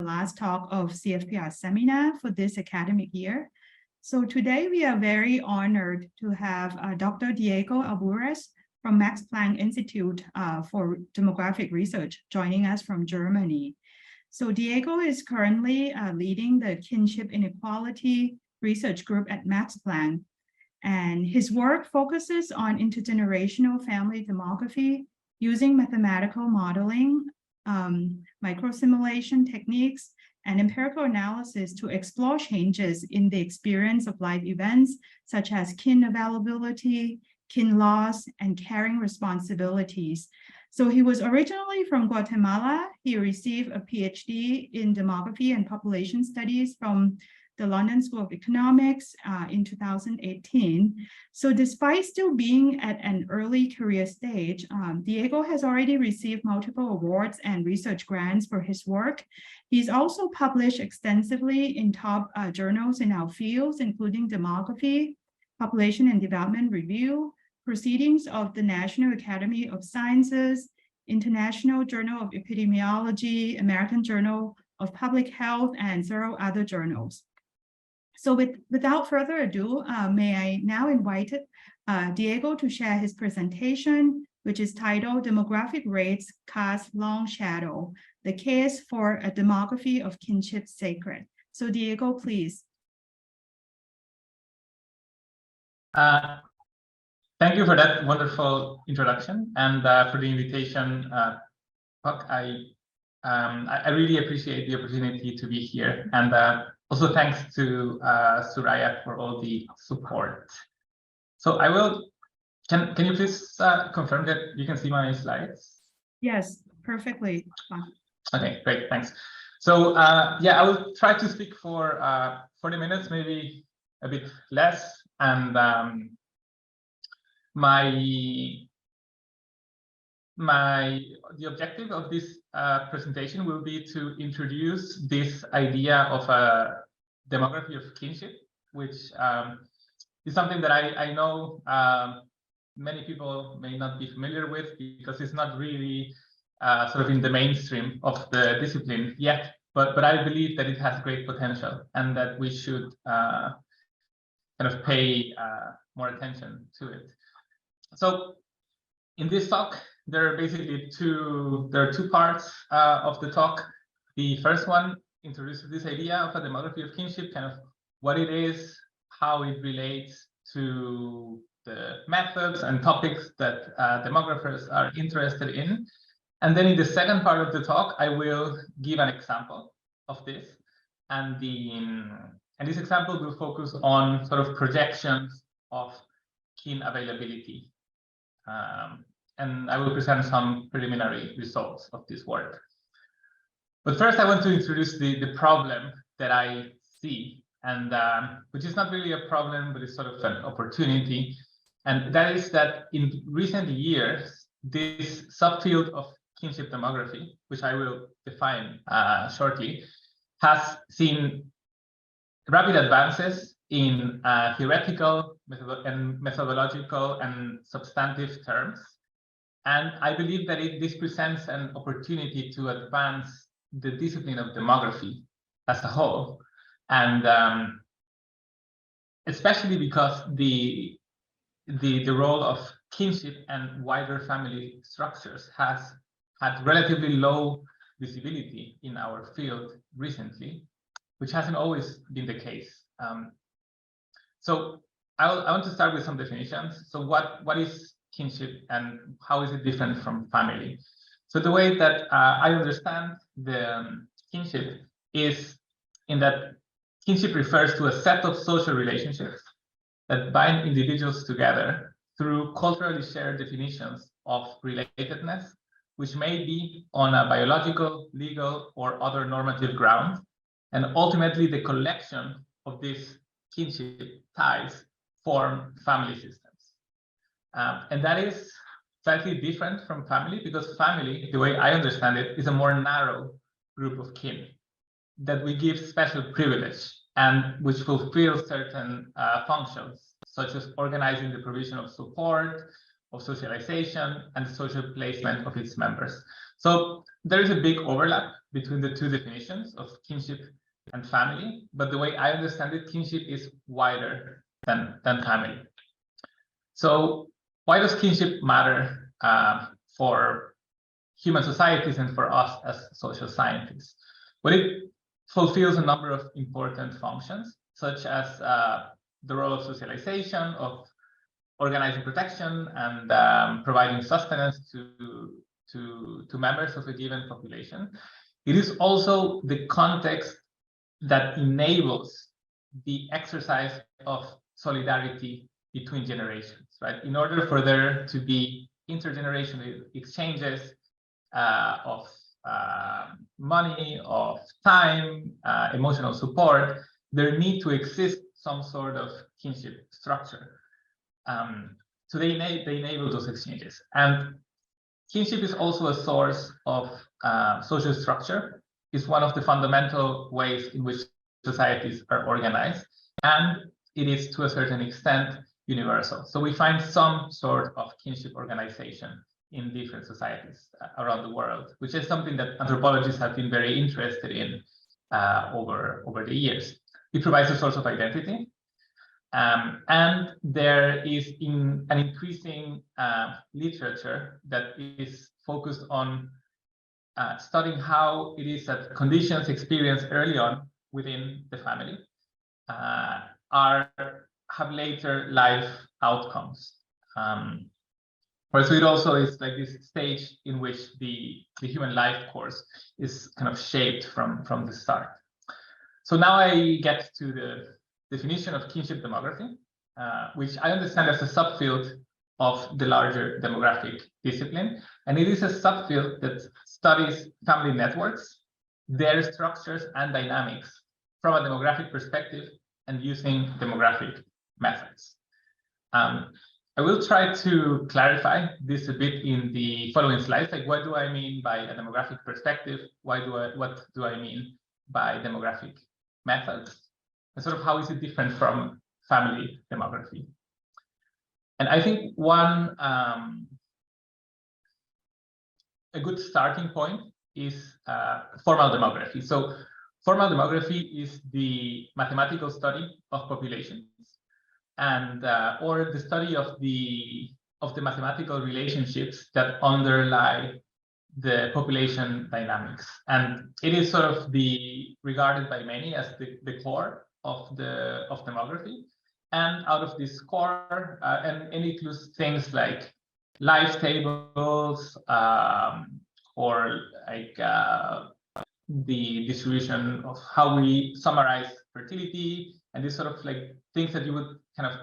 last talk of CFPR seminar for this academic year. So today we are very honored to have Dr. Diego Alburez from Max Planck Institute for Demographic Research joining us from Germany. So Diego is currently leading the Kinship Inequality Research Group at Max Planck, and his work focuses on intergenerational family demography using mathematical modeling, microsimulation techniques, and empirical analysis to explore changes in the experience of life events such as kin availability, kin loss, and caring responsibilities. So he was originally from Guatemala. He received a PhD in demography and population studies from the London School of Economics in 2018. So despite still being at an early career stage, Diego has already received multiple awards and research grants for his work. He's also published extensively in top journals in our fields, including Demography, Population and Development Review, Proceedings of the National Academy of Sciences, International Journal of Epidemiology, American Journal of Public Health, and several other journals. So without further ado, may I now invite Diego to share his presentation, which is titled Demographic Rates Cast Long Shadow, the Case for a Demography of Kinship Sacred. So Diego, please. Thank you for that wonderful introduction and for the invitation. I really appreciate the opportunity to be here, and also thanks to Suraya for all the support. So I will, can you please confirm that you can see my slides? Yes, perfectly. Okay, great, thanks. So yeah, I will try to speak for 40 minutes, maybe a bit less, and the objective of this presentation will be to introduce this idea of a demography of kinship, which is something that I know many people may not be familiar with because it's not really sort of in the mainstream of the discipline yet, but I believe that it has great potential and that we should kind of pay more attention to it. So in this talk, there are basically two parts of the talk. The first one introduces this idea of a demography of kinship, kind of what it is, how it relates to the methods and topics that demographers are interested in. And then in the second part of the talk, I will give an example of this. And this example will focus on sort of projections of kin availability. And I will present some preliminary results of this work. But first, I want to introduce the problem that I see, and which is not really a problem, but it's sort of an opportunity. And that is that in recent years, this subfield of kinship demography, which I will define shortly, has seen rapid advances in theoretical, methodological, and substantive terms. And I believe that this presents an opportunity to advance the discipline of demography as a whole. And especially because the role of kinship and wider family structures has had relatively low visibility in our field recently, which hasn't always been the case. So I want to start with some definitions. So what is kinship and how is it different from family? So the way that I understand the kinship is in that kinship refers to a set of social relationships that bind individuals together through culturally shared definitions of relatedness, which may be on a biological, legal, or other normative ground. And ultimately, the collection of these kinship ties form family systems. And that is slightly different from family because family, the way I understand it, is a more narrow group of kin that we give special privilege and which fulfill certain functions, such as organizing the provision of support, of socialization, and the social placement of its members. So there is a big overlap between the two definitions of kinship and family, but the way I understand it, kinship is wider than family. So why does kinship matter for human societies and for us as social scientists? Well, it fulfills a number of important functions, such as the role of socialization, of organizing protection, and providing sustenance to members of a given population. It is also the context that enables the exercise of solidarity between generations, right? In order for there to be intergenerational exchanges of money, of time, emotional support, there need to exist some sort of kinship structure. So they enable those exchanges. And kinship is also a source of social structure. It's one of the fundamental ways in which societies are organized. And it is, to a certain extent, universal. So we find some sort of kinship organization in different societies around the world, which is something that anthropologists have been very interested in over the years. It provides a source of identity. And there is an increasing literature that is focused on studying how it is that conditions experienced early on within the family have later life outcomes. So it also is like this stage in which the human life course is kind of shaped from the start. So now I get to the definition of kinship demography, which I understand as a subfield of the larger demographic discipline. And it is a subfield that studies family networks, their structures and dynamics from a demographic perspective and using demographic methods. I will try to clarify this a bit in the following slides. Like, what do I mean by a demographic perspective? What do I mean by demographic methods? And sort of how is it different from family demography? And I think a good starting point is formal demography. So formal demography is the mathematical study of populations, and or the study of the mathematical relationships that underlie the population dynamics. And it is sort of regarded by many as the core of demography. And out of this core, and it includes things like life tables, or like the distribution of how we summarize fertility, and these sort of like things that you would kind of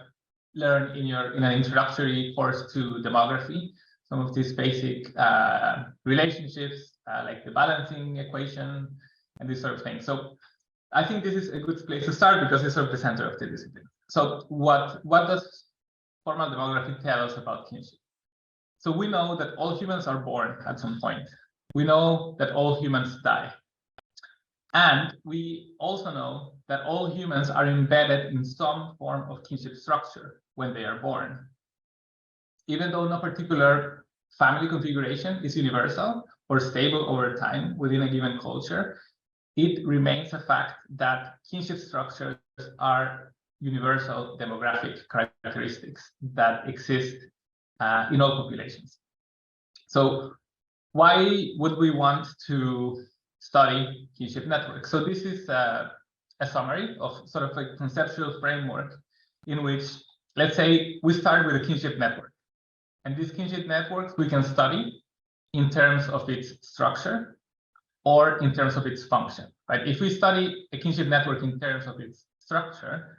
learn in an introductory course to demography. Some of these basic relationships, like the balancing equation and this sort of thing. So I think this is a good place to start because it's sort of the center of the discipline. So what does formal demography tell us about kinship? So we know that all humans are born at some point. We know that all humans die. And we also know that all humans are embedded in some form of kinship structure when they are born. Even though no particular family configuration is universal or stable over time within a given culture, it remains a fact that kinship structures are universal demographic characteristics that exist in all populations. So why would we want to study kinship networks? So this is a summary of sort of a conceptual framework in which, let's say, we start with a kinship network. And these kinship networks we can study in terms of its structure or in terms of its function, right? If we study a kinship network in terms of its structure,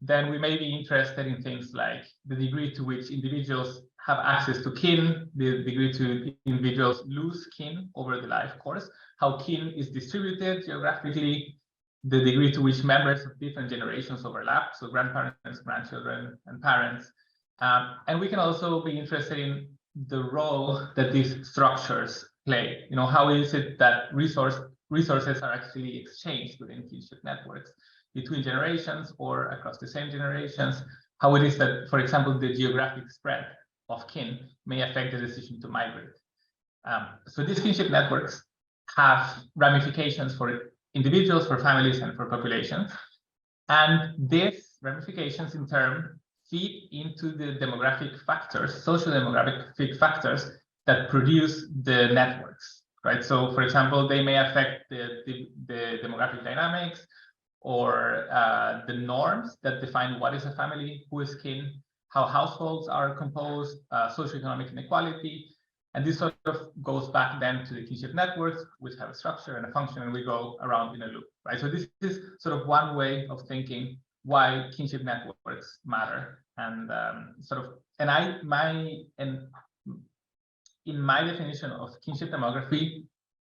then we may be interested in things like the degree to which individuals have access to kin, the degree to individuals lose kin over the life course, how kin is distributed geographically, the degree to which members of different generations overlap, so grandparents, grandchildren, and parents. And we can also be interested in the role that these structures play. You know, how is it that resources are actually exchanged within kinship networks between generations or across the same generations? How it is that, for example, the geographic spread of kin may affect the decision to migrate. So these kinship networks have ramifications for individuals, for families, and for populations. And these ramifications in turn feed into the demographic factors, social demographic factors that produce the networks, right? So for example, they may affect the demographic dynamics or the norms that define what is a family, who is kin, how households are composed, socioeconomic inequality. And this sort of goes back then to the kinship networks, which have a structure and a function, and we go around in a loop, right? So this is sort of one way of thinking why kinship networks matter. And in my definition of kinship demography,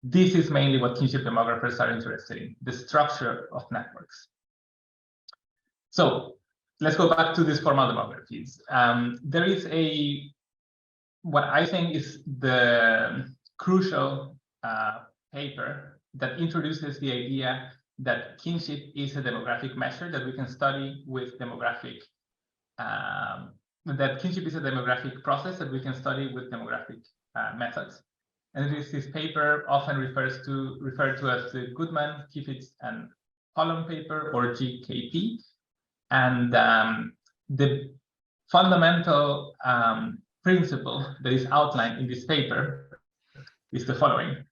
this is mainly what kinship demographers are interested in, the structure of networks. So let's go back to these formal demographies. There is what I think is the crucial paper that introduces the idea that kinship is a demographic measure that we can study with demographic, that kinship is a demographic process that we can study with demographic methods. And this paper often referred to as the Goodman, Kifitz, and Holland paper, or GKP. And the fundamental principle that is outlined in this paper is the following.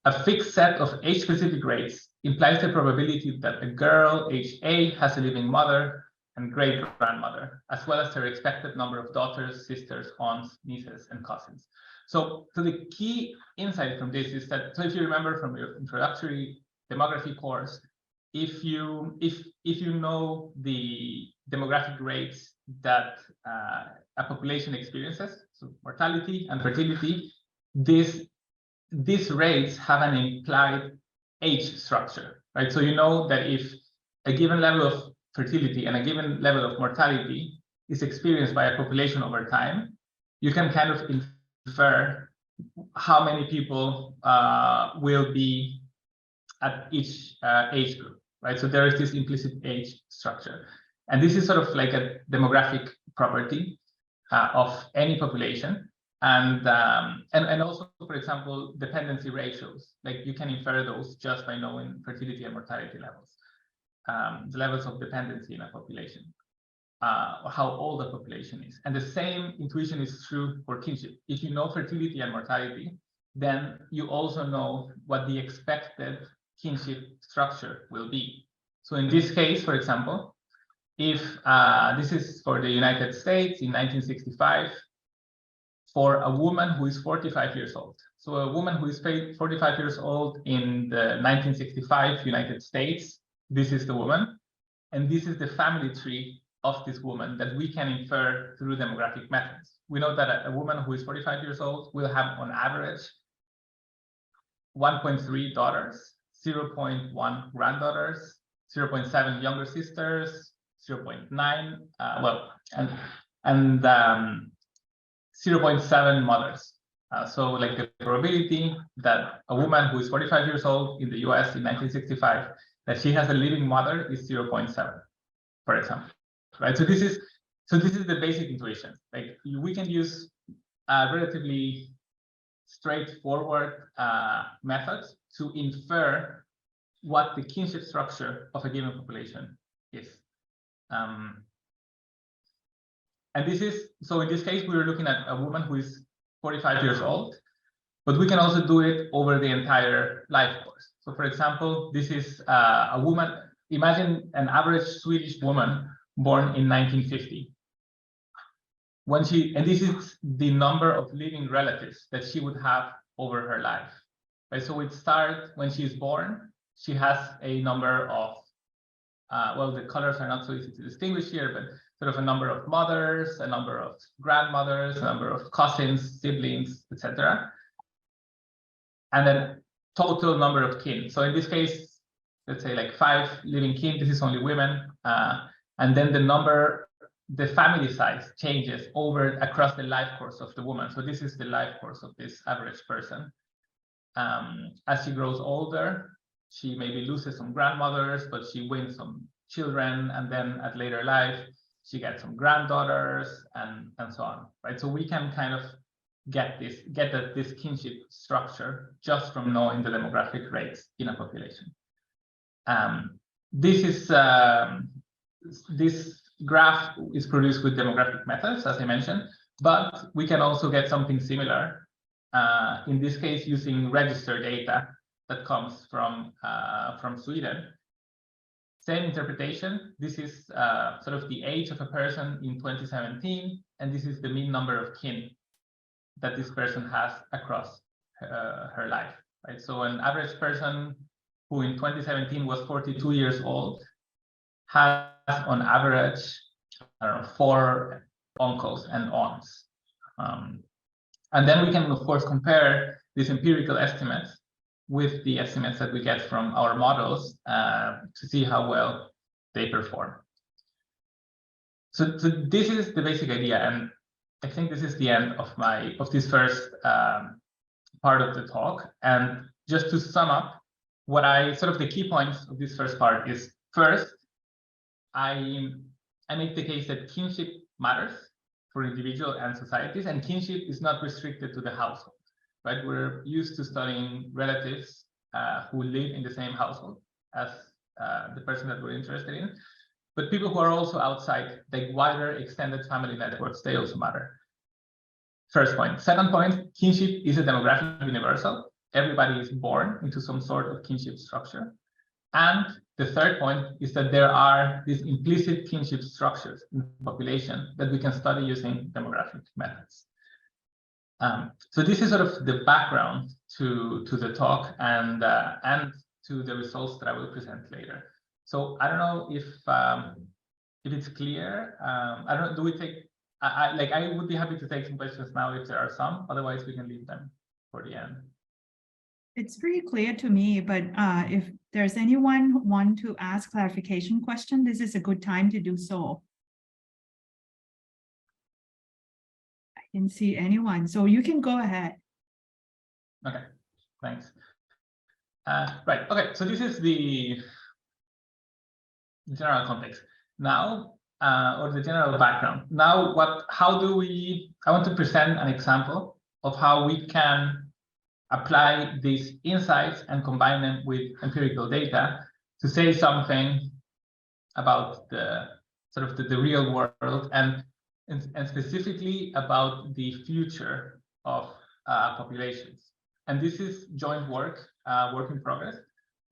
A fixed set of age-specific rates implies the probability that a girl age A has a living mother and great-grandmother, as well as her expected number of daughters, sisters, aunts, nieces, and cousins. So the key insight from this is that, so if you remember from your introductory demography course, if you know the demographic rates that a population experiences, so mortality and fertility, these rates have an implied age structure, right? So you know that if a given level of fertility and a given level of mortality is experienced by a population over time, you can kind of infer how many people will be at each age group, right? So there is this implicit age structure. And this is sort of like a demographic property of any population. And also, for example, dependency ratios, like you can infer those just by knowing fertility and mortality levels, the levels of dependency in a population, or how old a population is. And the same intuition is true for kinship. If you know fertility and mortality, then you also know what the expected kinship structure will be. So in this case, for example, if this is for the United States in 1965, for a woman who is 45 years old. So a woman who is 45 years old in the 1965 United States, this is the woman. And this is the family tree of this woman that we can infer through demographic methods. We know that a woman who is 45 years old will have on average 1.3 daughters, 0.1 granddaughters, 0.7 younger sisters, 0.9, and 0.7 mothers. So like the probability that a woman who is 45 years old in the US in 1965, that she has a living mother is 0.7, for example, right? So this is the basic intuition. Like we can use relatively straightforward methods to infer what the kinship structure of a given population is. And this is, so in this case, we were looking at a woman who is 45 years old, but we can also do it over the entire life course. So for example, this is a woman, imagine an average Swedish woman born in 1950. And this is the number of living relatives that she would have over her life. Right? So it starts when she is born, she has a number of, well, the colors are not so easy to distinguish here, but sort of a number of mothers, a number of grandmothers, a number of cousins, siblings, etc. And then total number of kin. So in this case, let's say like 5 living kin, this is only women. And then the family size changes across the life course of the woman. So this is the life course of this average person. As she grows older, she maybe loses some grandmothers, but she wins some children. And then at later life, she gets some granddaughters and so on, right? So we can kind of get this kinship structure just from knowing the demographic rates in a population. This graph is produced with demographic methods, as I mentioned, but we can also get something similar, in this case using register data that comes from Sweden. Same interpretation. This is sort of the age of a person in 2017, and this is the mean number of kin that this person has across her life. Right? So an average person who in 2017 was 42 years old has on average, I don't know, 4 uncles and aunts. And then we can, of course, compare these empirical estimates with the estimates that we get from our models to see how well they perform. So this is the basic idea, and I think this is the end of this first part of the talk. And just to sum up, what the key points of this first part is, first, I make the case that kinship matters for individuals and societies, and kinship is not restricted to the household, right? We're used to studying relatives who live in the same household as the person that we're interested in, but people who are also outside, like wider extended family networks, they also matter. First point. Second point, kinship is a demographic universal. Everybody is born into some sort of kinship structure. And the third point is that there are these implicit kinship structures in the population that we can study using demographic methods. So this is sort of the background to the talk and to the results that I will present later. So I don't know if it's clear. I don't know. Do we take? I would be happy to take some questions now if there are some. Otherwise, we can leave them for the end. It's pretty clear to me, but if there's anyone who want to ask clarification question, this is a good time to do so. I didn't see anyone, so you can go ahead. Okay, thanks. Right, okay, so this is the general context. Now, or the general background. Now, I want to present an example of how we can apply these insights and combine them with empirical data to say something about the sort of the real world and specifically about the future of populations. And this is joint work in progress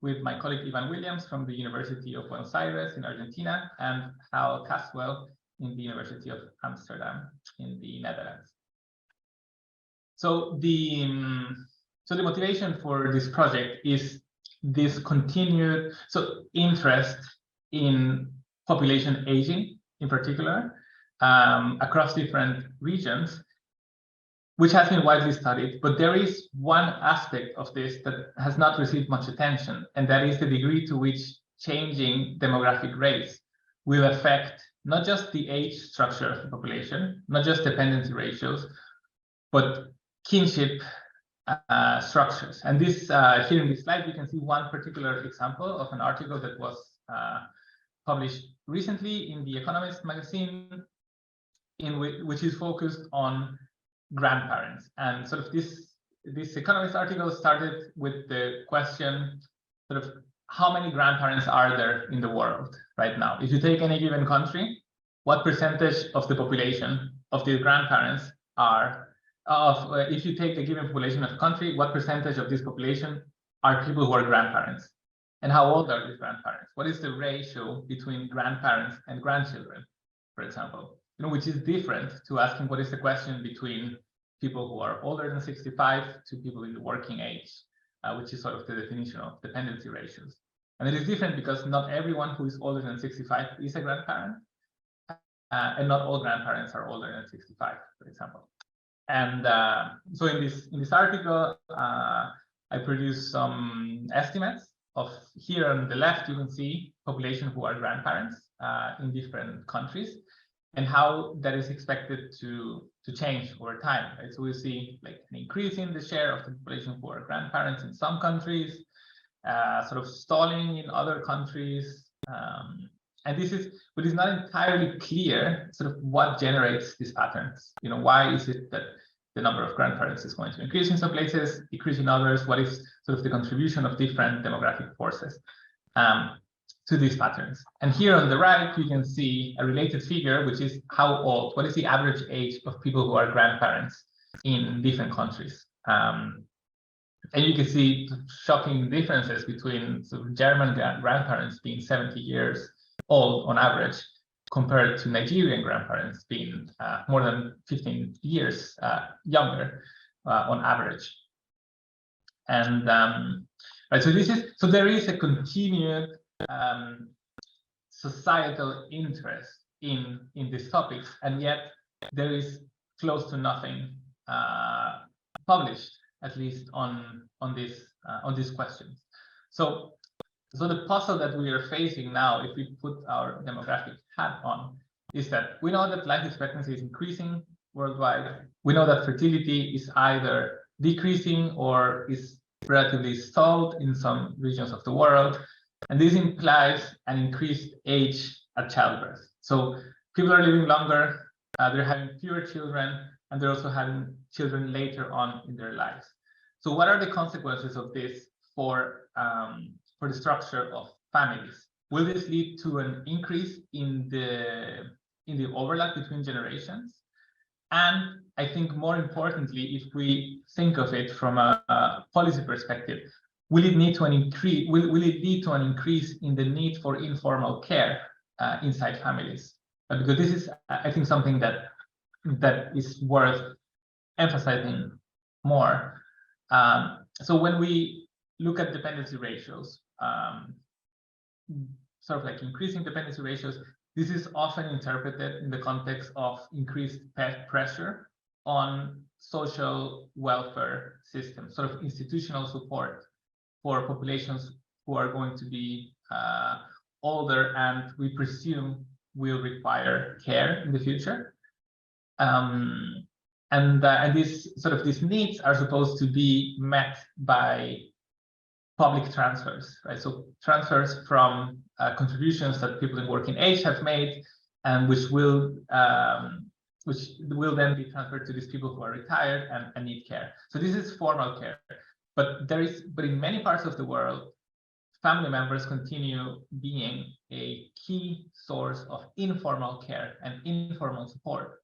with my colleague Ivan Williams from the University of Buenos Aires in Argentina and Hal Caswell in the University of Amsterdam in the Netherlands. So the motivation for this project is this continued interest in population aging, in particular, across different regions, which has been widely studied. But there is one aspect of this that has not received much attention, and that is the degree to which changing demographic rates will affect not just the age structure of the population, not just dependency ratios, but kinship structures. And this here in this slide, you can see one particular example of an article that was published recently in The Economist magazine, which is focused on grandparents. And sort of this Economist article started with the question, sort of, how many grandparents are there in the world right now? If you take any given country, what percentage of the population of the grandparents are if you take a given population of a country, what percentage of this population are people who are grandparents? And how old are these grandparents? What is the ratio between grandparents and grandchildren, for example? Which is different to asking what is the question between people who are older than 65 to people in the working age, which is sort of the definition of dependency ratios. And it is different because not everyone who is older than 65 is a grandparent, and not all grandparents are older than 65, for example. And so in this article, I produced some estimates of, here on the left, you can see population who are grandparents in different countries and how that is expected to change over time. Right? So we see like an increase in the share of the population who are grandparents in some countries, sort of stalling in other countries. And this is what is not entirely clear, sort of what generates these patterns. Why is it that the number of grandparents is going to increase in some places, decrease in others. What is sort of the contribution of different demographic forces to these patterns? And here on the right, you can see a related figure, which is how old, what is the average age of people who are grandparents in different countries. And you can see shocking differences between sort of German grandparents being 70 years old on average, compared to Nigerian grandparents being more than 15 years younger on average. And right, so there is a continued societal interest in these topics, and yet there is close to nothing published, at least on these questions. So the puzzle that we are facing now, if we put our demographic hat on, is that we know that life expectancy is increasing worldwide. We know that fertility is either decreasing or is relatively stalled in some regions of the world. And this implies an increased age at childbirth. So people are living longer, they're having fewer children, and they're also having children later on in their lives. So what are the consequences of this for the structure of families? Will this lead to an increase in the overlap between generations? And I think more importantly, if we think of it from a policy perspective, will it lead to an increase in the need for informal care inside families? Because this is, I think, something that is worth emphasizing more. So when we look at dependency ratios, sort of like increasing dependency ratios, this is often interpreted in the context of increased pressure on social welfare systems, sort of institutional support for populations who are going to be older and we presume will require care in the future. And these needs are supposed to be met by public transfers, right? So transfers from contributions that people in working age have made, and which will then be transferred to these people who are retired and need care. So this is formal care, but in many parts of the world, family members continue being a key source of informal care and informal support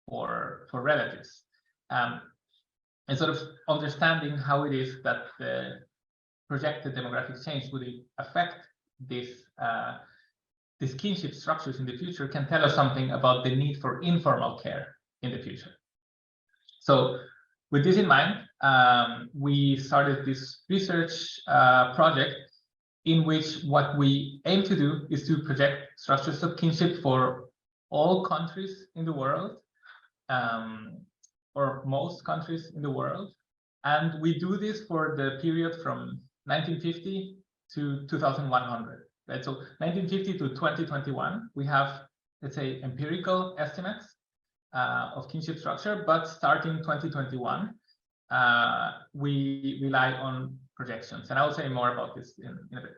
for relatives, and sort of understanding how it is that the projected demographic change will affect these kinship structures in the future can tell us something about the need for informal care in the future. So with this in mind, we started this research project in which what we aim to do is to project structures of kinship for all countries in the world, or most countries in the world. And we do this for the period from 1950 to 2100, right? So 1950 to 2021, we have, let's say, empirical estimates of kinship structure, but starting 2021, we rely on projections. And I will say more about this in a bit.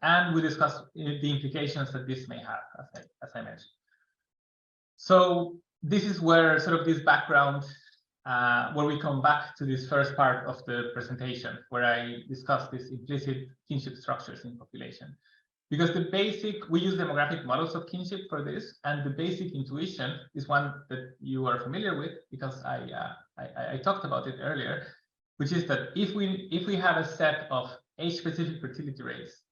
And we discuss the implications that this may have, as I mentioned. So this is where sort of this background, where we come back to this first part of the presentation, where I discuss these implicit kinship structures in population. Because we use demographic models of kinship for this, and the basic intuition is one that you are familiar with, because I talked about it earlier, which is that if we have a set of age-specific fertility rates,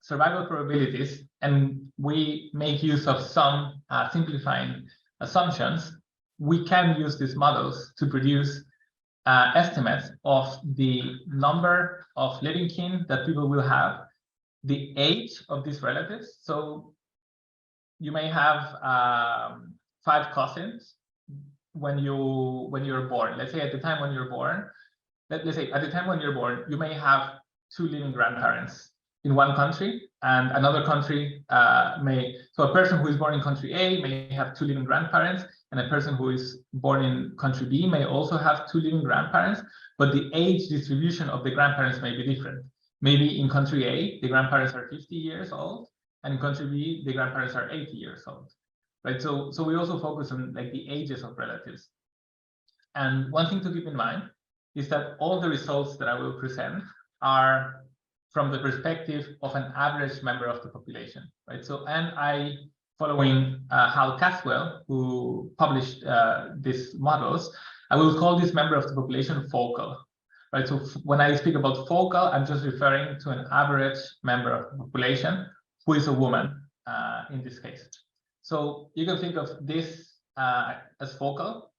survival probabilities, and we make use of some simplifying assumptions, we can use these models to produce estimates of the number of living kin that people will have, the age of these relatives. So you may have 5 cousins when you're born. Let's say at the time when you're born, you may have 2 living grandparents in one country, and another country so a person who is born in country A may have 2 living grandparents, and a person who is born in country B may also have 2 living grandparents, but the age distribution of the grandparents may be different. Maybe in country A, the grandparents are 50 years old, and in country B, the grandparents are 80 years old, right? So we also focus on like the ages of relatives. And one thing to keep in mind is that all the results that I will present are from the perspective of an average member of the population, right? So, and I, following Hal Caswell, who published these models, I will call this member of the population focal, right? So when I speak about focal, I'm just referring to an average member of the population who is a woman in this case. So you can think of this as focal.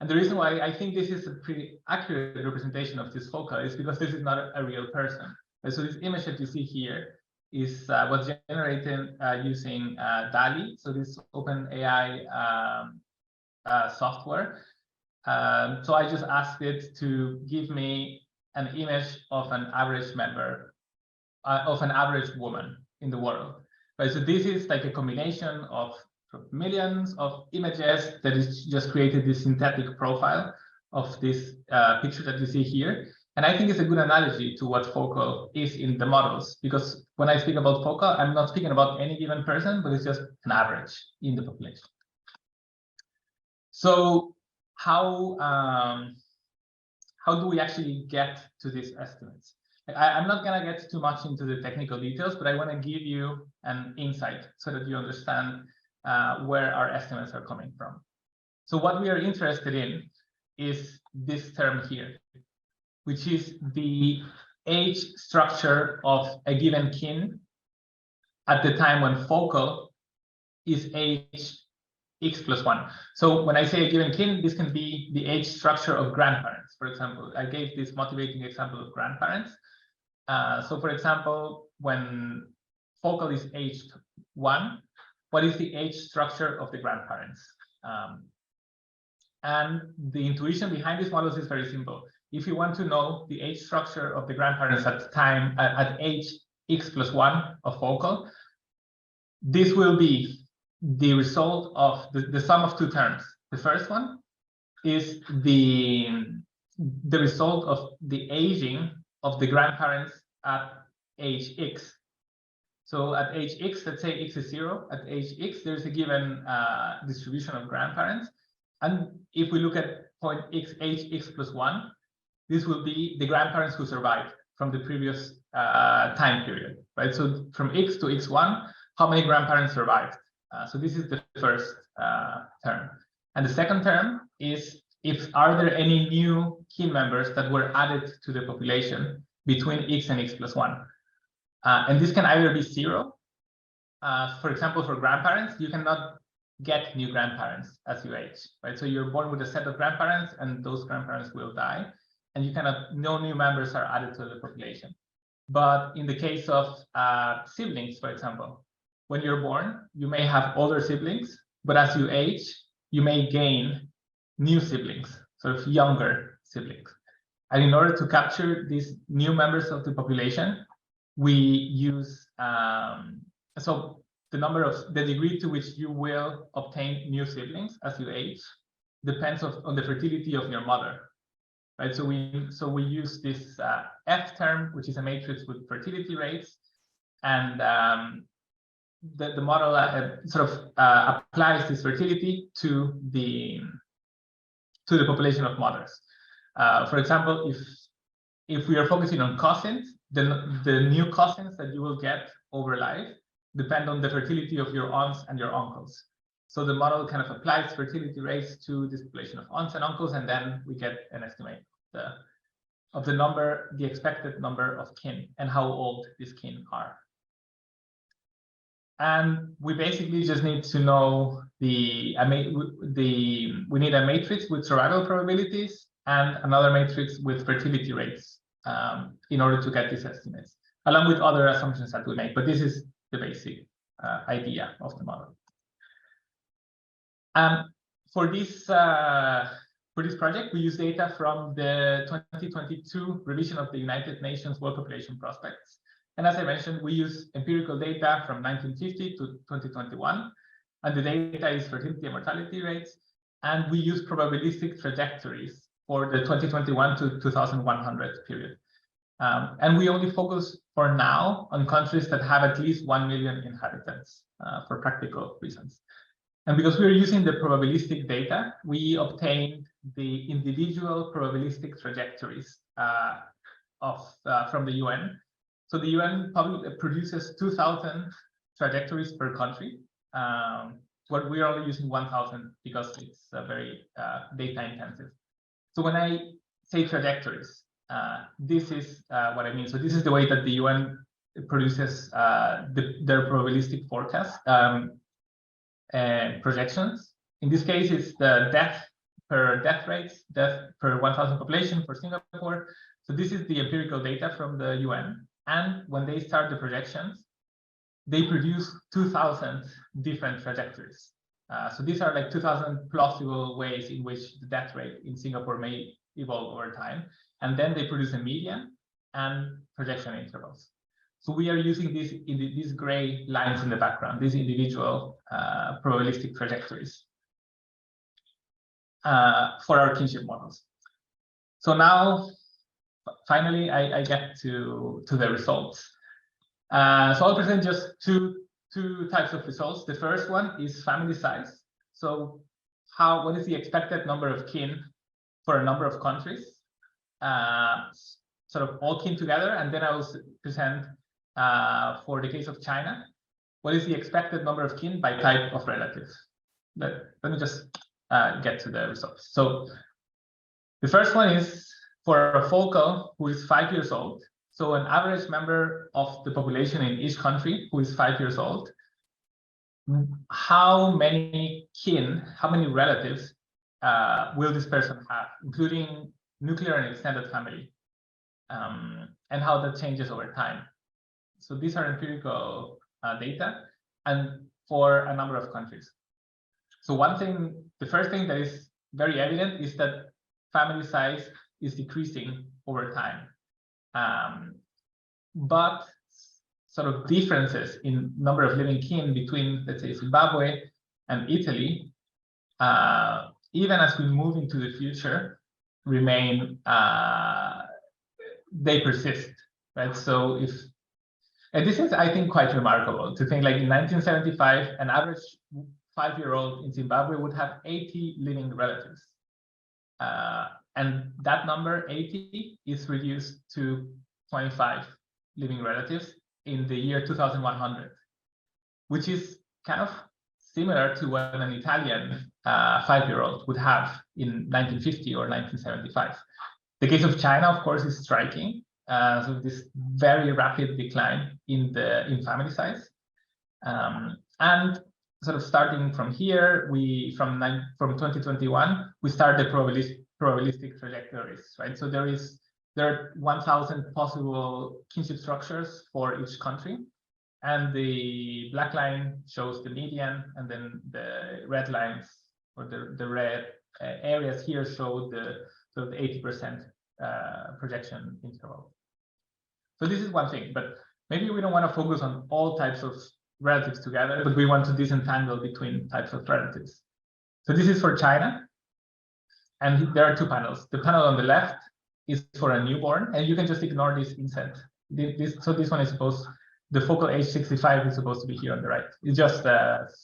And the reason why I think this is a pretty accurate representation of this focal is because this is not a real person. And so this image that you see here is was generated using DALL-E, so this OpenAI software. So I just asked it to give me an image of an average member, of an average woman in the world. Right, so this is like a combination of millions of images that is just created this synthetic profile of this picture that you see here. And I think it's a good analogy to what focal is in the models, because when I speak about focal, I'm not speaking about any given person, but it's just an average in the population. So how do we actually get to these estimates? I'm not going to get too much into the technical details, but I want to give you an insight so that you understand where our estimates are coming from. So what we are interested in is this term here, which is the age structure of a given kin at the time when focal is age x plus 1. So when I say a given kin, this can be the age structure of grandparents. For example, I gave this motivating example of grandparents. So for example, when focal is age 1, what is the age structure of the grandparents? And the intuition behind these models is very simple. If you want to know the age structure of the grandparents at age x plus 1 of focal, this will be the result of the sum of two terms. The first one is the result of the aging of the grandparents at age x. So at age x, let's say x is 0. At age x, there's a given distribution of grandparents. And if we look at point x, age x plus 1, this will be the grandparents who survived from the previous time period, right? So from x to x1, how many grandparents survived? So this is the first term. And the second term is are there any new kin members that were added to the population between x and x plus 1? And this can either be 0. For example, for grandparents, you cannot get new grandparents as you age, right? So you're born with a set of grandparents, and those grandparents will die, and no new members are added to the population. But in the case of siblings, for example, when you're born, you may have older siblings, but as you age, you may gain new siblings, sort of younger siblings. And in order to capture these new members of the population, we use so the degree to which you will obtain new siblings as you age depends on the fertility of your mother, right? So we use this F term, which is a matrix with fertility rates, and the model sort of applies this fertility to the population of mothers. For example, if we are focusing on cousins, then the new cousins that you will get over life depend on the fertility of your aunts and your uncles. So the model kind of applies fertility rates to this population of aunts and uncles, and then we get an estimate of the expected number of kin and how old these kin are. And we basically just need to know we need a matrix with survival probabilities and another matrix with fertility rates in order to get these estimates, along with other assumptions that we make. But this is the basic idea of the model. For this project, we use data from the 2022 revision of the United Nations World Population Prospects. And as I mentioned, we use empirical data from 1950 to 2021, and the data is fertility and mortality rates. And we use probabilistic trajectories for the 2021 to 2100 period. And we only focus for now on countries that have at least 1 million inhabitants for practical reasons. And because we're using the probabilistic data, we obtained the individual probabilistic trajectories from the UN. So the UN produces 2,000 trajectories per country. But we are only using 1,000 because it's very data intensive. So when I say trajectories, this is what I mean. So this is the way that the UN produces their probabilistic forecast and projections. In this case, it's the death per 1,000 population for Singapore. So this is the empirical data from the UN. And when they start the projections, they produce 2,000 different trajectories. So these are like 2,000 plausible ways in which the death rate in Singapore may evolve over time. And then they produce a median and projection intervals. So we are using these gray lines in the background, these individual probabilistic trajectories for our kinship models. So now, finally, I get to the results. So I'll present just two types of results. The first one is family size. So what is the expected number of kin for a number of countries, sort of all kin together. And then I will present for the case of China, what is the expected number of kin by type of relative. Let me just get to the results. So the first one is for a focal who is 5 years old. So an average member of the population in each country who is 5 years old, how many kin, how many relatives will this person have, including nuclear and extended family, and how that changes over time. So these are empirical data, and for a number of countries. So the first thing that is very evident is that family size is decreasing over time. But sort of differences in number of living kin between, let's say, Zimbabwe and Italy, even as we move into the future, remain, they persist, right? So and this is, I think, quite remarkable to think, like in 1975, an average 5-year-old in Zimbabwe would have 80 living relatives. And that number, 80, is reduced to 25 living relatives in the year 2100, which is kind of similar to what an Italian 5-year-old would have in 1950 or 1975. The case of China, of course, is striking. So this very rapid decline in family size, and sort of starting from here, from 2021, we start the probabilistic trajectories, right? So there are 1,000 possible kinship structures for each country, and the black line shows the median, and then the red lines, or the red areas here, show the sort of 80% projection interval. So this is one thing, but maybe we don't want to focus on all types of relatives together, but we want to disentangle between types of relatives. So this is for China, and there are two panels. The panel on the left is for a newborn, and you can just ignore this inset. So this one is the focal age 65 is supposed to be here on the right. It's just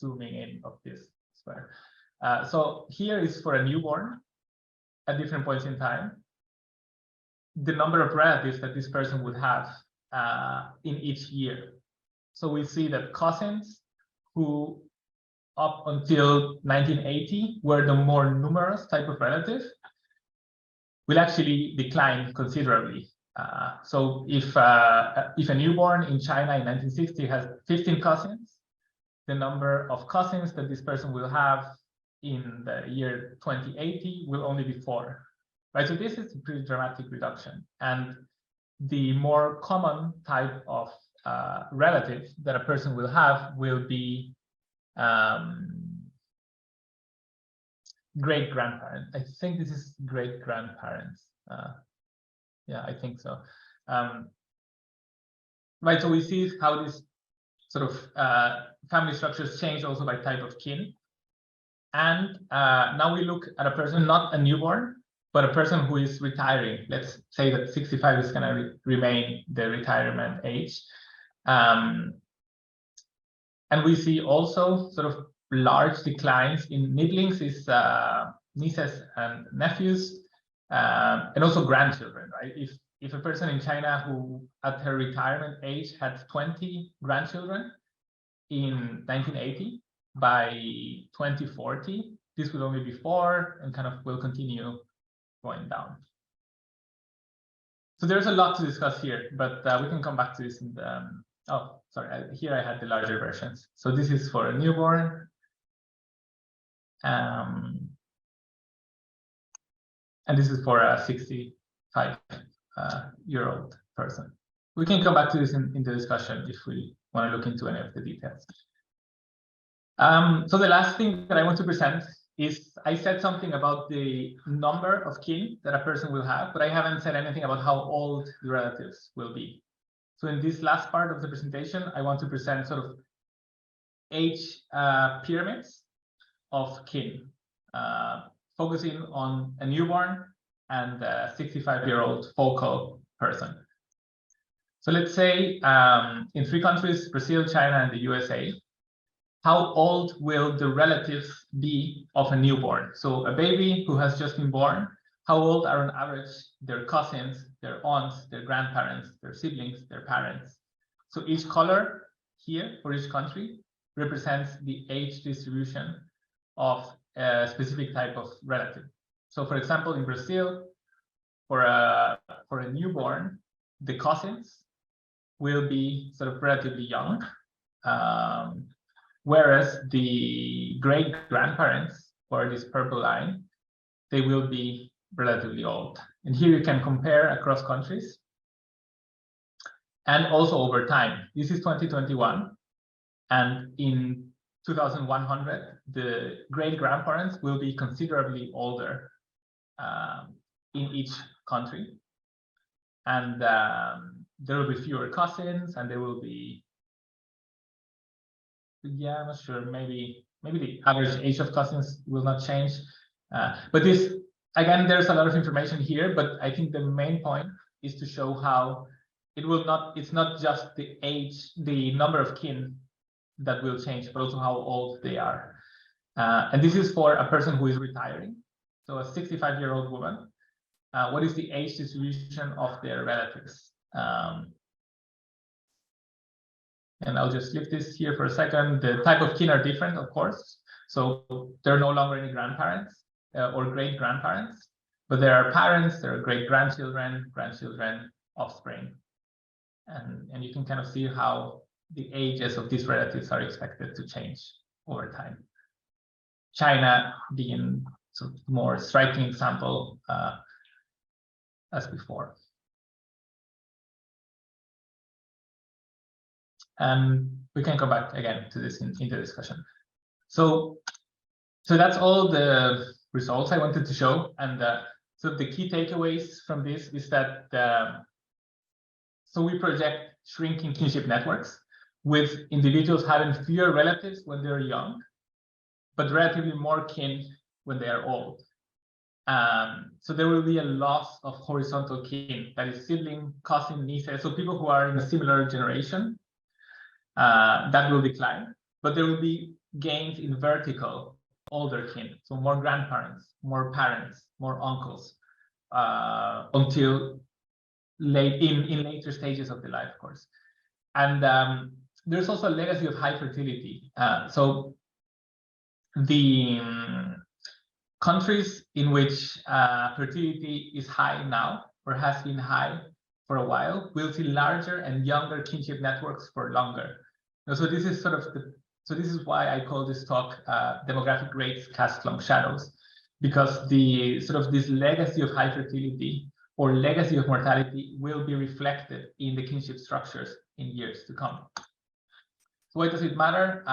zooming in of this square. So here is for a newborn at different points in time, the number of relatives that this person would have in each year. So we see that cousins who up until 1980 were the more numerous type of relative will actually decline considerably. So if a newborn in China in 1960 has 15 cousins, the number of cousins that this person will have in the year 2080 will only be 4. Right, so this is a pretty dramatic reduction, and the more common type of relative that a person will have will be great-grandparent. I think this is great-grandparents. Yeah, I think so. Right, so we see how this sort of family structures change also by type of kin. And now we look at a person, not a newborn, but a person who is retiring. Let's say that 65 is going to remain the retirement age. And we see also sort of large declines in nibblings is nieces and nephews, and also grandchildren, right? If a person in China who at her retirement age had 20 grandchildren in 1980, by 2040, this will only be 4 and kind of will continue going down. So there's a lot to discuss here, but we can come back to this in the, oh, sorry, here I had the larger versions. So this is for a newborn. And this is for a 65-year-old person. We can come back to this in the discussion if we want to look into any of the details. So the last thing that I want to present is I said something about the number of kin that a person will have, but I haven't said anything about how old the relatives will be. So in this last part of the presentation, I want to present sort of age pyramids of kin, focusing on a newborn and a 65-year-old focal person. So let's say in 3 countries, Brazil, China, and the USA, how old will the relatives be of a newborn? So a baby who has just been born, how old are on average their cousins, their aunts, their grandparents, their siblings, their parents? So each color here for each country represents the age distribution of a specific type of relative. So for example, in Brazil, for a newborn, the cousins will be sort of relatively young, whereas the great grandparents, for this purple line, they will be relatively old. And here you can compare across countries and also over time. This is 2021, and in 2100, the great grandparents will be considerably older in each country, and there will be fewer cousins, and there will be, yeah, I'm not sure, maybe the average age of cousins will not change, but this, again, there's a lot of information here, but I think the main point is to show how it will not, it's not just the age, the number of kin that will change, but also how old they are. And this is for a person who is retiring. So a 65-year-old woman, what is the age distribution of their relatives? And I'll just leave this here for a second. The type of kin are different, of course. So there are no longer any grandparents or great grandparents, but there are parents, there are great grandchildren, grandchildren, offspring. And you can kind of see how the ages of these relatives are expected to change over time. China being sort of more striking example as before. And we can come back again to this in the discussion. So that's all the results I wanted to show. And so the key takeaways from this is that so we project shrinking kinship networks with individuals having fewer relatives when they're young, but relatively more kin when they are old. So there will be a loss of horizontal kin, that is sibling, cousin, nieces, so people who are in a similar generation, that will decline, but there will be gains in vertical older kin, so more grandparents, more parents, more uncles, until in later stages of the life course. And there's also a legacy of high fertility. So the countries in which fertility is high now, or has been high for a while, will see larger and younger kinship networks for longer. So this is sort of so this is why I call this talk Demographic Rates Cast Long Shadows, because the sort of this legacy of high fertility or legacy of mortality will be reflected in the kinship structures in years to come. So why does it matter?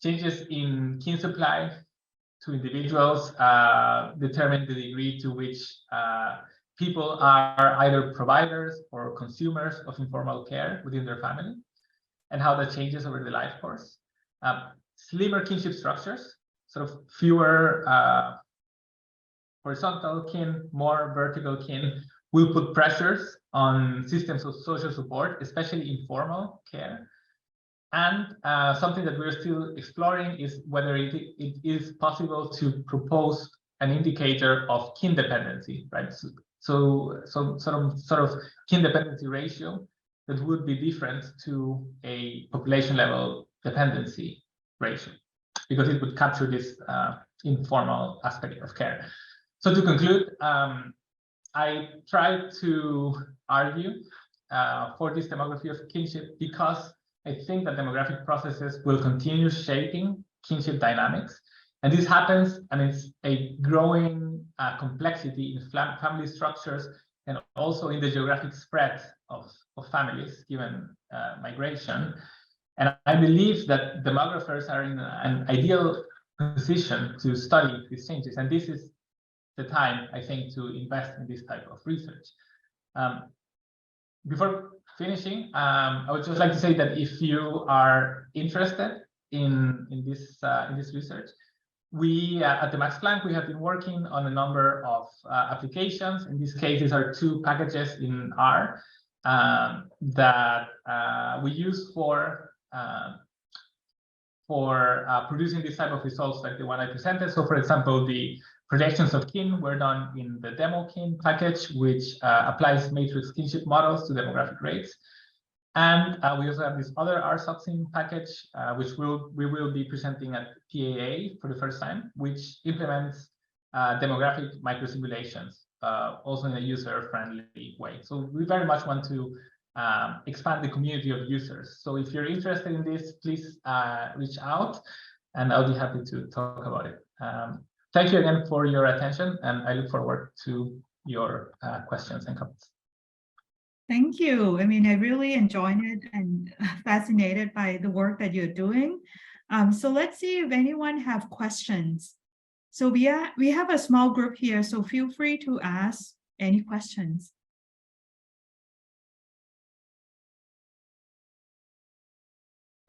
Changes in kin supply to individuals determine the degree to which people are either providers or consumers of informal care within their family, and how that changes over the life course. Slimmer kinship structures, sort of fewer horizontal kin, more vertical kin, will put pressures on systems of social support, especially informal care. And something that we're still exploring is whether it is possible to propose an indicator of kin dependency, right? So sort of kin dependency ratio that would be different to a population level dependency ratio, because it would capture this informal aspect of care. So to conclude, I tried to argue for this demography of kinship because I think that demographic processes will continue shaping kinship dynamics. And this happens amidst a growing complexity in family structures and also in the geographic spread of families given migration. And I believe that demographers are in an ideal position to study these changes. And this is the time, I think, to invest in this type of research. Before finishing, I would just like to say that if you are interested in this research, we at the Max Planck, we have been working on a number of applications. In this case, these are two packages in R that we use for producing this type of results like the one I presented. So, for example, the projections of kin were done in the demo kin package, which applies matrix kinship models to demographic rates. And we also have this other R-subsim package, which we will be presenting at PAA for the first time, which implements demographic microsimulations, also in a user-friendly way. So we very much want to expand the community of users. So if you're interested in this, please reach out, and I'll be happy to talk about it. Thank you again for your attention, and I look forward to your questions and comments. Thank you. I mean, I really enjoyed it and fascinated by the work that you're doing. So let's see if anyone have questions. So we have a small group here, so feel free to ask any questions.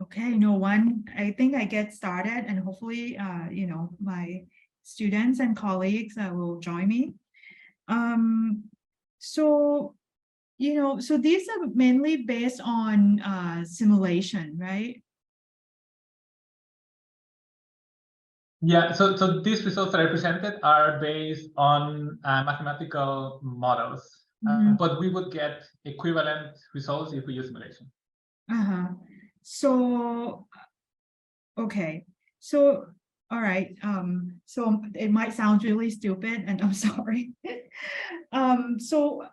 Okay, no one. I think I get started, and hopefully, you know, my students and colleagues will join me. So, you know, so these are mainly based on simulation, right? Yeah, so these results that I presented are based on mathematical models, but we would get equivalent results if we use simulation. So, okay, so all right. So it might sound really stupid, and I'm sorry. So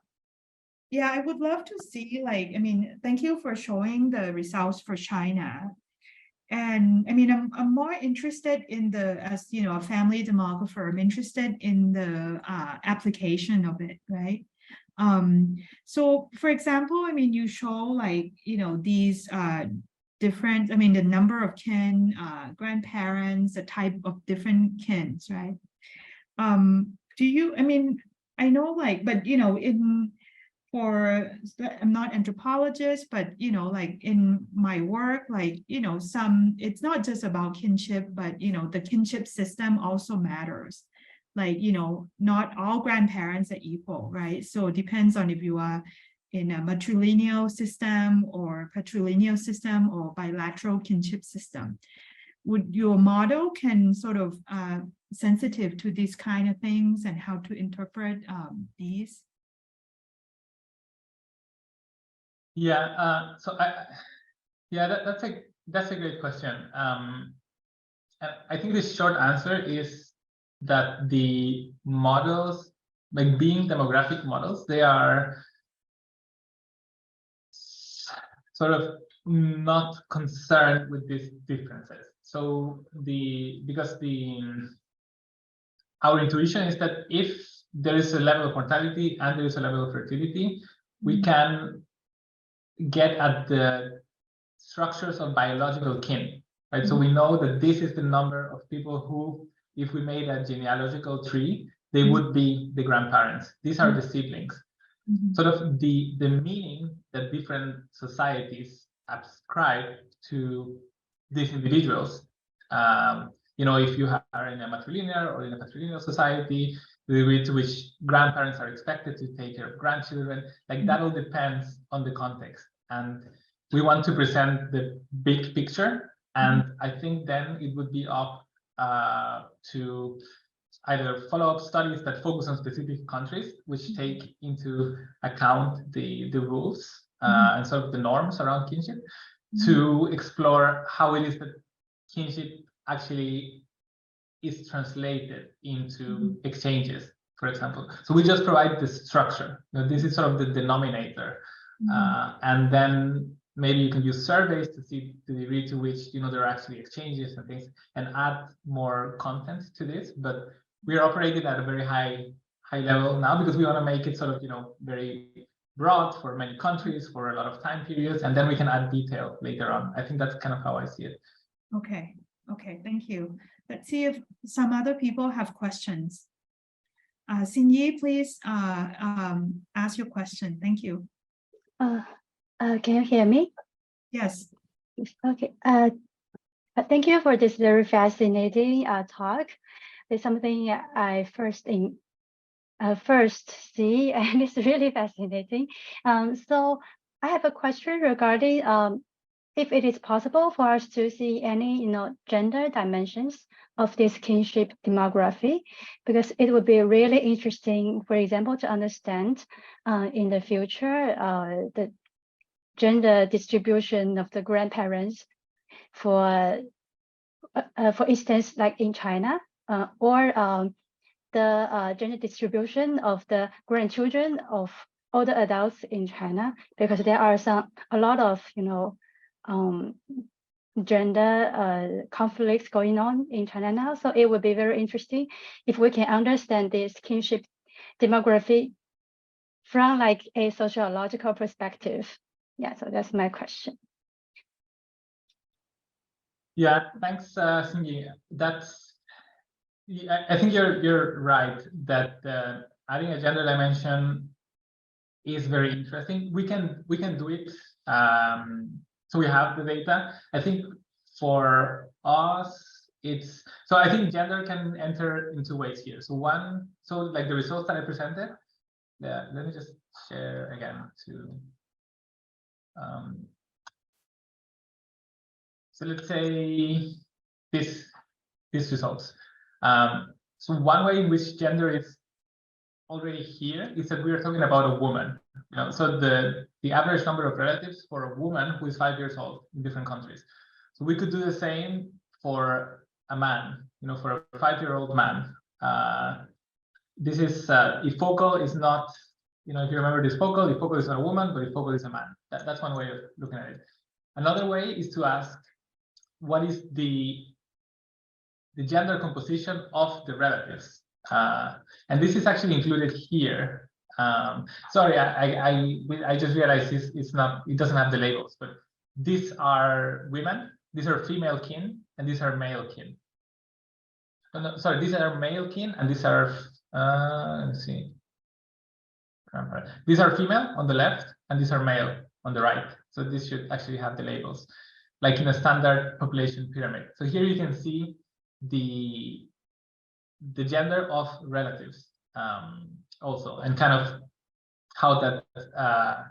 yeah, I would love to see, like, I mean, thank you for showing the results for China. And I mean, I'm more interested in the, as you know, a family demographer, I'm interested in the application of it, right? So for example, I mean, you show like, you know, these different, I mean, the number of kin, grandparents, the type of different kins, right? Do you, I mean, I know like, but you know, I'm not anthropologist, but you know, like in my work, like, you know, it's not just about kinship, but you know, the kinship system also matters. Like, you know, not all grandparents are equal, right? So it depends on if you are in a matrilineal system or patrilineal system or bilateral kinship system. Would your model can sort of sensitive to these kind of things and how to interpret these? Yeah, that's a great question. And I think the short answer is that the models, like being demographic models, they are sort of not concerned with these differences. So our intuition is that if there is a level of mortality and there is a level of fertility, we can get at the structures of biological kin, right? So we know that this is the number of people who, if we made a genealogical tree, they would be the grandparents. These are the siblings. Sort of the meaning that different societies ascribe to these individuals. You know, if you are in a matrilineal or in a patrilineal society, the degree to which grandparents are expected to take care of grandchildren, like that all depends on the context. And we want to present the big picture. And I think then it would be up to either follow-up studies that focus on specific countries, which take into account the rules and sort of the norms around kinship, to explore how it is that kinship actually is translated into exchanges, for example. So we just provide the structure. This is sort of the denominator. And then maybe you can use surveys to see the degree to which there are actually exchanges and things, and add more content to this. But we're operating at a very high level now because we want to make it sort of very broad for many countries for a lot of time periods, and then we can add detail later on. I think that's kind of how I see it. Okay, thank you. Let's see if some other people have questions. Xin-Yi, please ask your question. Thank you. Can you hear me? Yes. Okay. Thank you for this very fascinating talk. It's something I first see, and it's really fascinating. So I have a question regarding if it is possible for us to see any gender dimensions of this kinship demography, because it would be really interesting, for example, to understand in the future the gender distribution of the grandparents, for instance, like in China, or the gender distribution of the grandchildren of older adults in China, because there are a lot of gender conflicts going on in China now. So it would be very interesting if we can understand this kinship demography from like a sociological perspective. Yeah, so that's my question. Yeah, thanks, Xin-Yi. I think you're right that adding a gender dimension is very interesting. We can do it. So we have the data. I think for us, I think gender can enter in two ways here. So like the results that I presented. Yeah, let me just share again to. So let's say these results. So one way in which gender is already here is that we are talking about a woman. So the average number of relatives for a woman who is 5 years old in different countries. So we could do the same for a man. For a 5-year-old man. This is Ifocal is not. If you remember this Ifocal is not a woman, but Ifocal is a man. That's one way of looking at it. Another way is to ask, what is the gender composition of the relatives? And this is actually included here. Sorry, I just realized it doesn't have the labels, but these are women, these are female kin, and these are male kin. No, sorry, these are male kin, and these are let's see. These are female on the left, and these are male on the right. So this should actually have the labels, like in a standard population pyramid. So here you can see the gender of relatives also, and kind of how that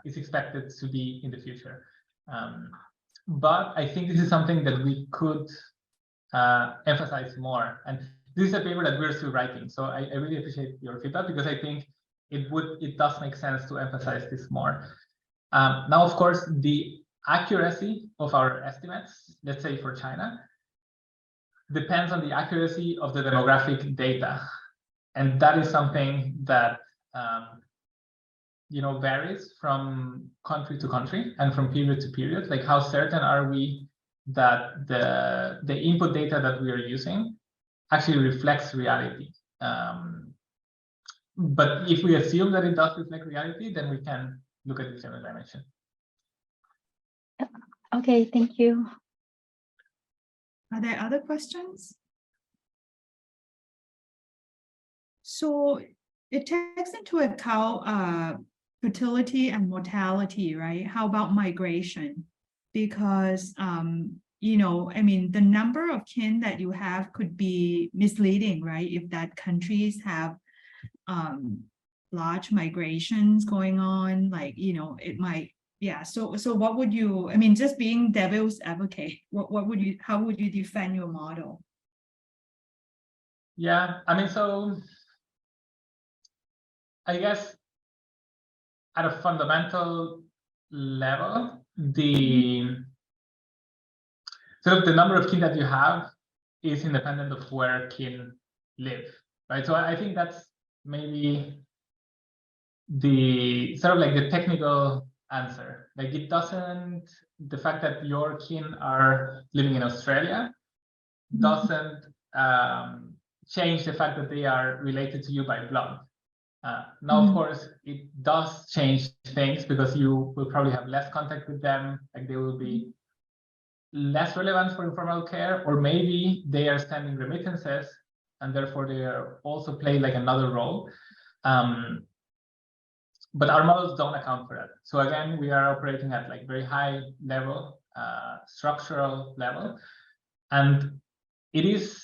is expected to be in the future. But I think this is something that we could emphasize more. And this is a paper that we're still writing. So I really appreciate your feedback, because I think it does make sense to emphasize this more. Now, of course, the accuracy of our estimates, let's say for China, depends on the accuracy of the demographic data. And that is something that varies from country to country and from period to period. Like, how certain are we that the input data that we are using actually reflects reality? But if we assume that it does reflect reality, then we can look at the gender dimension. Okay, thank you. Are there other questions? So it takes into account fertility and mortality, right? How about migration? Because the number of kin that you have could be misleading, right? If that countries have large migrations going on, like it might. Yeah, so what would you, just being devil's advocate, how would you defend your model? Yeah, I mean, so I guess at a fundamental level, the sort of the number of kin that you have is independent of where kin live, right? So I think that's maybe the sort of like the technical answer. Like it doesn't, the fact that your kin are living in Australia doesn't change the fact that they are related to you by blood. Now, of course, it does change things because you will probably have less contact with them, like they will be less relevant for informal care, or maybe they are sending remittances and therefore they are also play like another role. But our models don't account for that. So again, we are operating at like very high level, structural level, and it is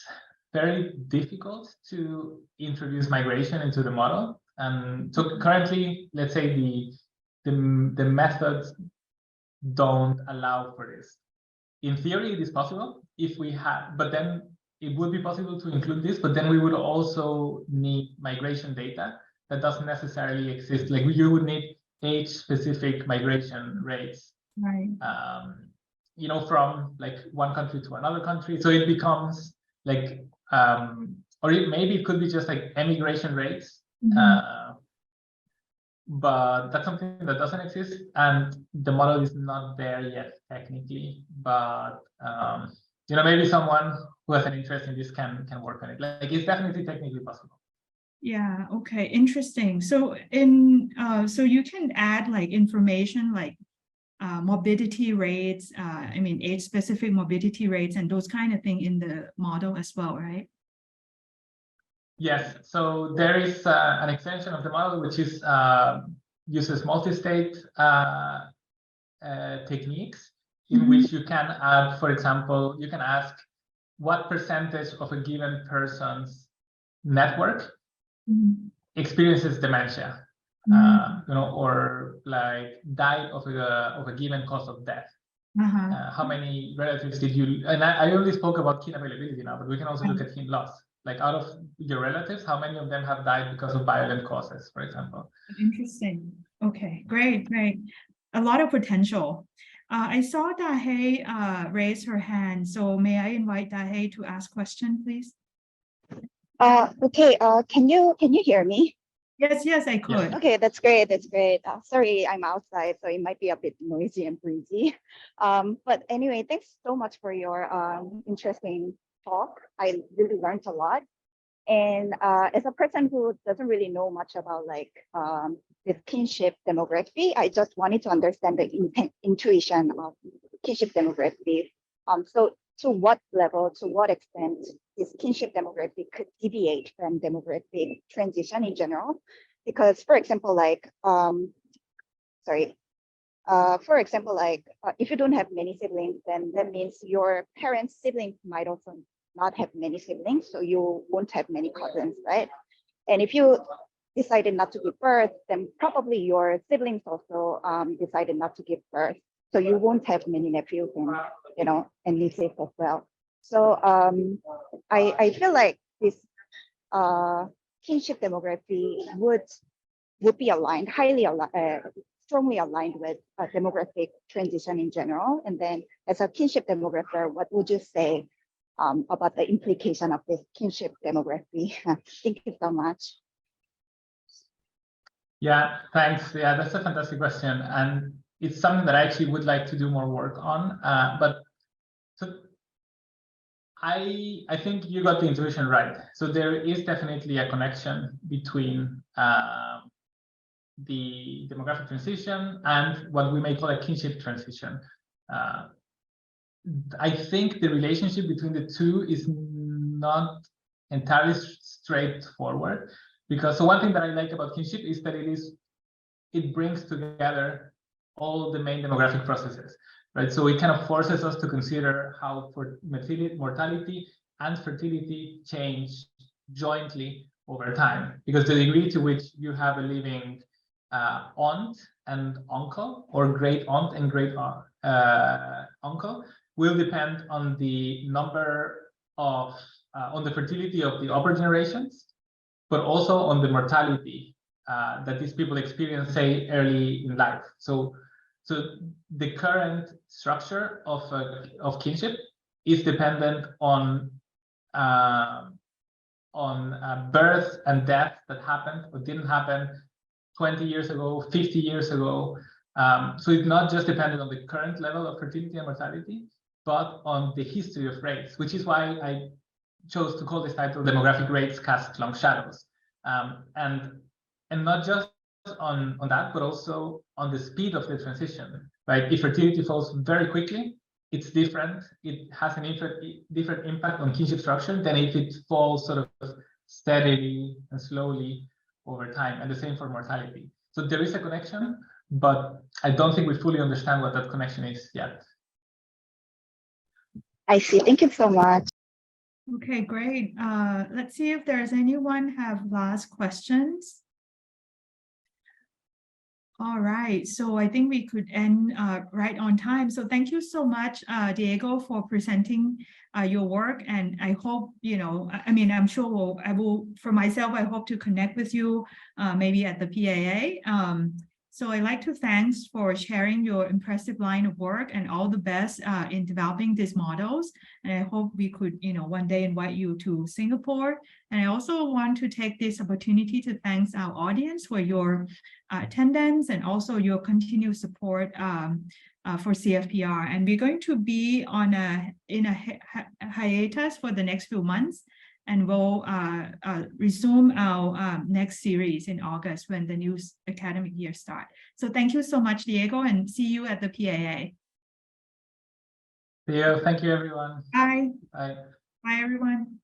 very difficult to introduce migration into the model. And so currently, let's say the methods don't allow for this. In theory, it is possible if we have, but then it would be possible to include this, but then we would also need migration data that doesn't necessarily exist. Like you would need age-specific migration rates, Right. You know, from like one country to another country. So it becomes like, or maybe it could be just like emigration rates, but that's something that doesn't exist, and the model is not there yet technically. But you know, maybe someone who has an interest in this can work on it. Like it's definitely technically possible. Yeah, okay, interesting. So in so you can add like information like morbidity rates, I mean age-specific morbidity rates and those kind of thing in the model as well, right? Yes, so there is an extension of the model which is uses multi-state techniques in which you can add, for example, you can ask what percentage of a given person's network experiences dementia, you know, or like died of a given cause of death. How many relatives did you? And I only spoke about kin availability now, but we can also look at kin loss. Like out of your relatives, how many of them have died because of violent causes, for example? Interesting. Okay, great, great. A lot of potential. I saw Dahe raise her hand, so may I invite Dahe to ask question, please? Okay. Can you hear me? Yes, yes, I could. Yes. Okay, that's great. That's great. Sorry, I'm outside, so it might be a bit noisy and breezy. But anyway, thanks so much for your interesting talk. I really learned a lot. And as a person who doesn't really know much about like this kinship demography, I just wanted to understand the intuition of kinship demography. So to what level, to what extent this kinship demography could deviate from demographic transition in general? Because, for example, like, if you don't have many siblings, then that means your parents' siblings might also not have many siblings, so you won't have many cousins, right? And if you decided not to give birth, then probably your siblings also decided not to give birth, so you won't have many nephews and, you know, and nieces as well. So I feel like this kinship demography would be aligned, highly aligned, strongly aligned with demographic transition in general. And then as a kinship demographer, what would you say about the implication of this kinship demography? Thank you so much. Yeah, thanks. Yeah, that's a fantastic question. And it's something that I actually would like to do more work on. But so I think you got the intuition right. So there is definitely a connection between the demographic transition and what we may call a kinship transition. I think the relationship between the two is not entirely straightforward, because so one thing that I like about kinship is that it brings together all the main demographic processes, right? So it kind of forces us to consider how mortality and fertility change jointly over time, because the degree to which you have a living aunt and uncle, or great aunt and great uncle, will depend on the number of on the fertility of the upper generations, but also on the mortality that these people experience, say, early in life. So the current structure of kinship is dependent on birth and death that happened or didn't happen 20 years ago, 50 years ago. So it's not just dependent on the current level of fertility and mortality, but on the history of race, which is why I chose to call this title "Demographic Rates Cast Long Shadows," and not just on that, but also on the speed of the transition. Right? If fertility falls very quickly, it's different. It has an different impact on kinship structure than if it falls sort of steadily and slowly over time, and the same for mortality. So there is a connection, but I don't think we fully understand what that connection is yet. I see. Thank you so much. Okay, great. Let's see if there's anyone have last questions. All right, so I think we could end right on time. So thank you so much, Diego, for presenting your work. And I hope, I mean, I'm sure for myself, I hope to connect with you maybe at the PAA. So I'd like to thanks for sharing your impressive line of work and all the best in developing these models. And I hope we could, one day invite you to Singapore. And I also want to take this opportunity to thank our audience for your attendance and also your continued support for CFPR. And we're going to be in a hiatus for the next few months. And we'll resume our next series in August when the new academic year starts. So thank you so much, Diego, and see you at the PAA. Yeah, thank you, everyone. Bye. Bye. Bye, everyone.